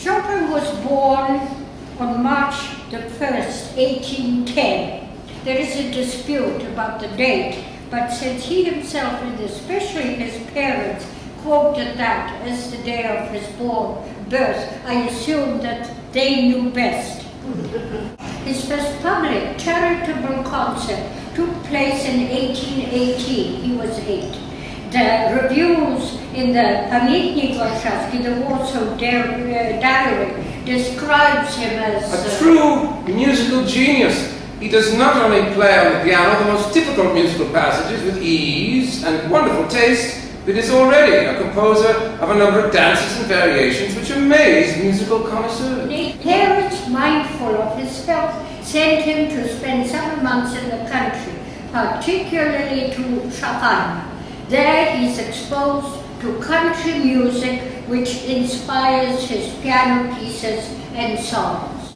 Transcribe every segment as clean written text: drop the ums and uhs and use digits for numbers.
Chopin was born on March the 1st, 1810. There is a dispute about the date, but since he himself, and especially his parents, quoted that as the day of his birth, I assume that they knew best. His first public charitable concert took place in 1818. He was 8. The reviews in the Pamiętnik Warszawski, the Warsaw Diary, describes him as a true musical genius. He does not only play on the piano the most difficult musical passages with ease and wonderful taste, but is already a composer of a number of dances and variations which amaze musical connoisseurs. Parents, mindful of his health, sent him to spend summer months in the country, particularly to Chopin. There he is exposed to country music which inspires his piano pieces and songs.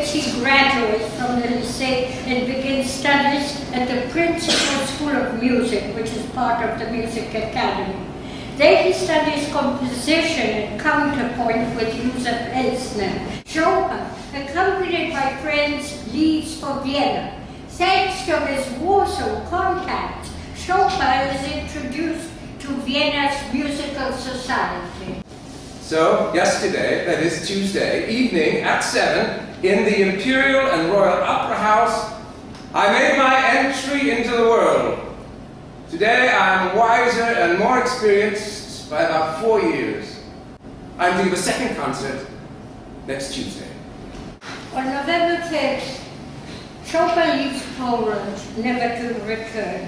He graduates from the lycée and begins studies at the Principal School of Music, which is part of the Music Academy. There he studies composition and counterpoint with Joseph Elsner. Chopin, accompanied by friends, leaves for Vienna. Thanks to his Warsaw contacts, Chopin is introduced to Vienna's musical society. So, yesterday, that is Tuesday, evening at 7, in the Imperial and Royal Opera House, I made my entry into the world. Today I am wiser and more experienced by about 4 years. I'm doing the second concert next Tuesday. On November 5th, Chopin leaves Poland, never to return.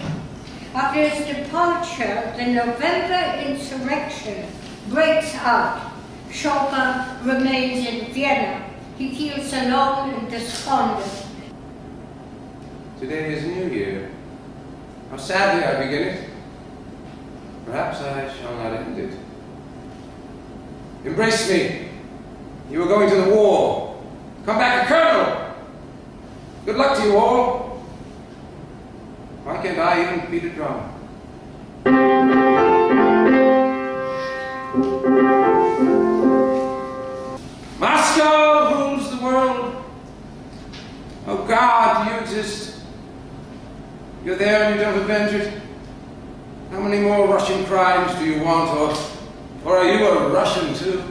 After his departure, the November insurrection breaks out. Chopin remains in Vienna. He feels alone and despondent. Today is New Year. How sadly I begin it. Perhaps I shall not end it. Embrace me. You are going to the war. Come back a colonel. Good luck to you all. Why can't I even beat a drum? Moscow rules the world. Oh God, you exist. You're there and you don't avenge it. How many more Russian crimes do you want, or are you a Russian too?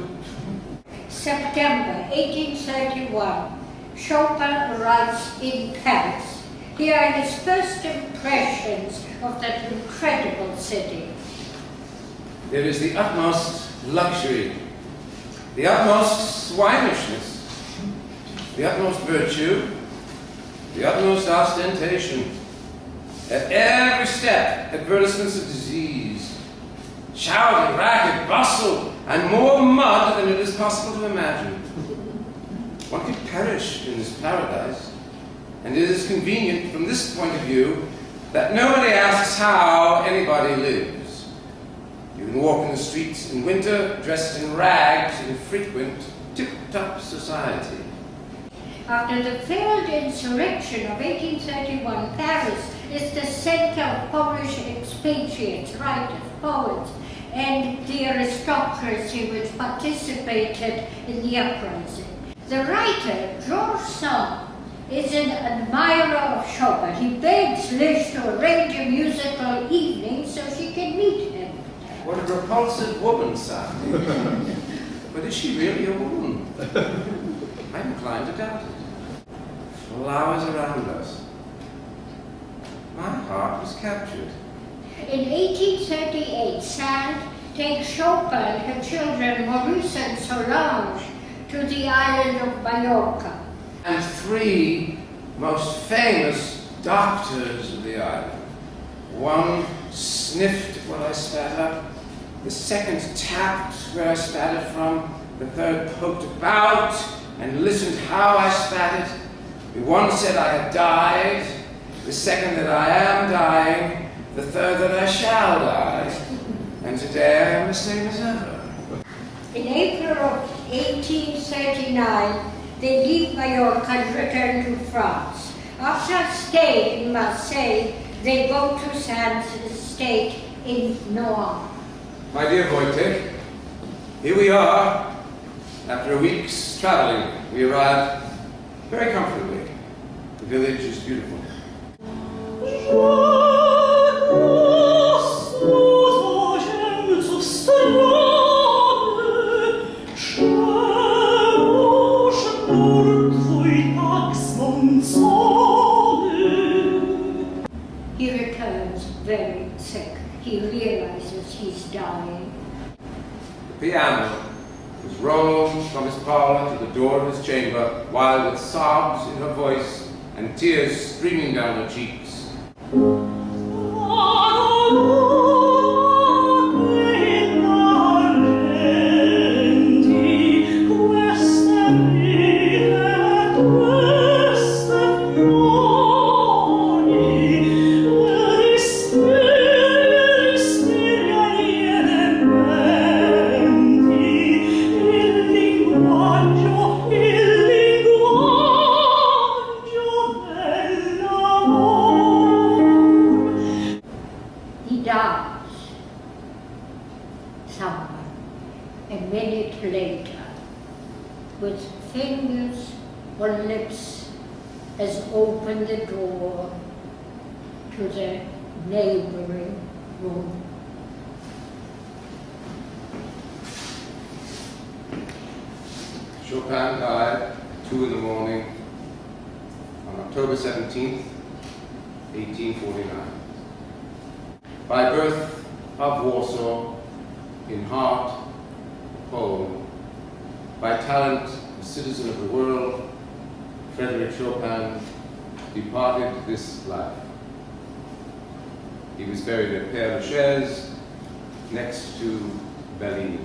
September 1831, Chopin arrives in Paris. Here are his first impressions of that incredible city. There is the utmost luxury, the utmost swinishness, the utmost virtue, the utmost ostentation. At every step, advertisements of disease, shouting, racket, bustle, and more mud than it is possible to imagine. One could perish in this paradise, and it is convenient from this point of view that nobody asks how anybody lives. You can walk in the streets in winter, dressed in rags, in frequent, tip-top society. After the failed insurrection of 1831, Paris is the center of Polish expatriates, writers, poets, and the aristocracy which participated in the uprising. The writer, George Sand, is an admirer of Chopin. He begs Liz to arrange a musical evening so she can meet him. What a repulsive woman, Sand. But is she really a woman? I'm inclined to doubt it. Flowers around us. My heart was captured. In 1838, Sand takes Chopin, her children Maurice and Solange, to the island of Mallorca. And 3 most famous doctors of the island. One sniffed what I spat up, the second tapped where I spat it from, the third poked about and listened how I spat it, The one said I had died, the second that I am dying, the third that I shall die, and today I am the same as ever. In April of 1839, they leave Mallorca and return to France. After staying in Marseille, they go to Sans estate in Noir. My dear Wojtek, here we are. After a week's traveling, we arrived very comfortably. The village is beautiful. He returns very sick. He realizes he's dying. The piano was rolled from his parlor to the door of his chamber, while with sobs in her voice and tears streaming down her cheeks, a minute later, with fingers on lips, has opened the door to the neighboring room. Chopin died at 2 in the morning on October 17th, 1849. By birth of Warsaw, in heart Poland, by talent a citizen of the world, Frederick Chopin departed this life. He was buried at Père Lachaise, next to Bellini.